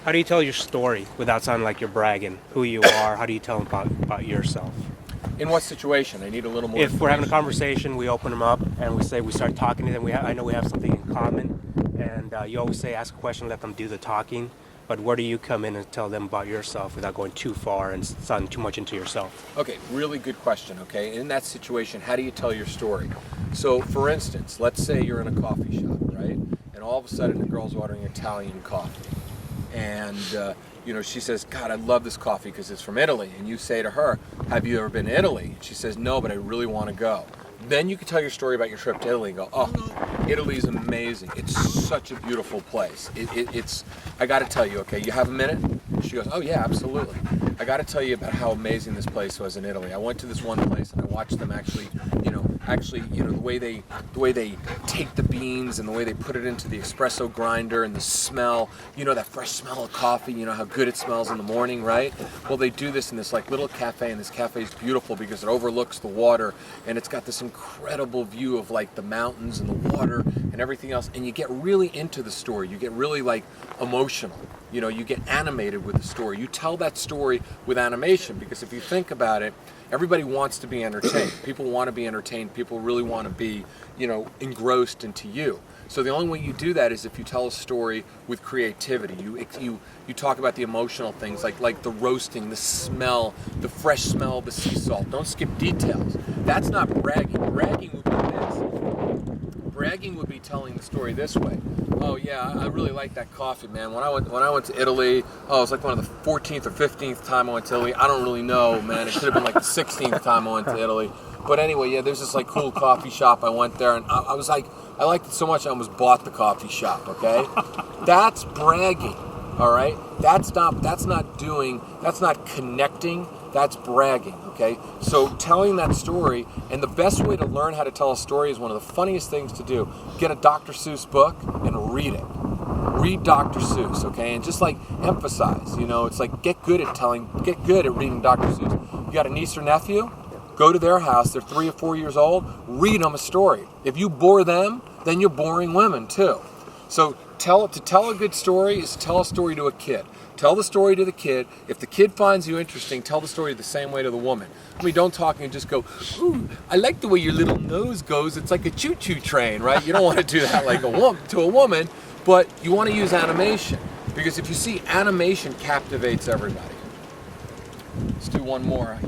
How do you tell your story without sounding like you're bragging? Who you are? How do you tell them about yourself? In what situation? I need a little more If we're having a information. conversation, we open them up and we start talking to them. I know we have something in common, and you always say ask a question, let them do the talking. But where do you come in and tell them about yourself without going too far and sounding too much into yourself? Okay, really good question, okay? In that situation, how do you tell your story? So, for instance, let's say you're in a coffee shop, right? And all of a sudden the girl's ordering Italian coffee. And, she says, God, I love this coffee because it's from Italy. And you say to her, have you ever been to Italy? And she says, no, but I really want to go. Then you can tell your story about your trip to Italy and go, oh, Italy's amazing. It's such a beautiful place. I got to tell you, okay, you have a minute? She goes, oh yeah, absolutely. I got to tell you about how amazing this place was in Italy. I went to this one place and I watched them actually, the way they take the beans and the way they put it into the espresso grinder and the smell, that fresh smell of coffee, how good it smells in the morning, right? Well, they do this in this like little cafe, and this cafe is beautiful because it overlooks the water, and it's got this incredible view of like the mountains and the water and everything else, and you get really into the story. You get really like emotional. You get animated with the story. You tell that story with animation because if you think about it, everybody wants to be entertained. People want to be entertained. People really want to be, engrossed into you. So the only way you do that is if you tell a story with creativity. You talk about the emotional things like the roasting, the smell, the fresh smell of the sea salt. Don't skip details. That's not bragging. Bragging would be this. Bragging would be telling the story this way. Oh yeah, I really like that coffee, man. When I went to Italy, it was like one of the 14th or 15th time I went to Italy. I don't really know, man. It could have been like the 16th time I went to Italy. But anyway, yeah, there's this like cool coffee shop. I went there and I was like, I liked it so much I almost bought the coffee shop, okay? That's bragging, all right? That's not connecting, that's bragging, okay? So telling that story, and the best way to learn how to tell a story is one of the funniest things to do. Get a Dr. Seuss book and read it. Read Dr. Seuss, okay? And just like emphasize, it's like get good at reading Dr. Seuss. You got a niece or nephew? Go to their house, they're 3 or 4 years old, read them a story. If you bore them, then you're boring women too. So to tell a good story is to tell a story to a kid. Tell the story to the kid. If the kid finds you interesting, tell the story the same way to the woman. Don't talk and just go, ooh, I like the way your little nose goes. It's like a choo-choo train, right? You don't want to do that like to a woman, but you want to use animation. Because if you see, animation captivates everybody. Let's do one more.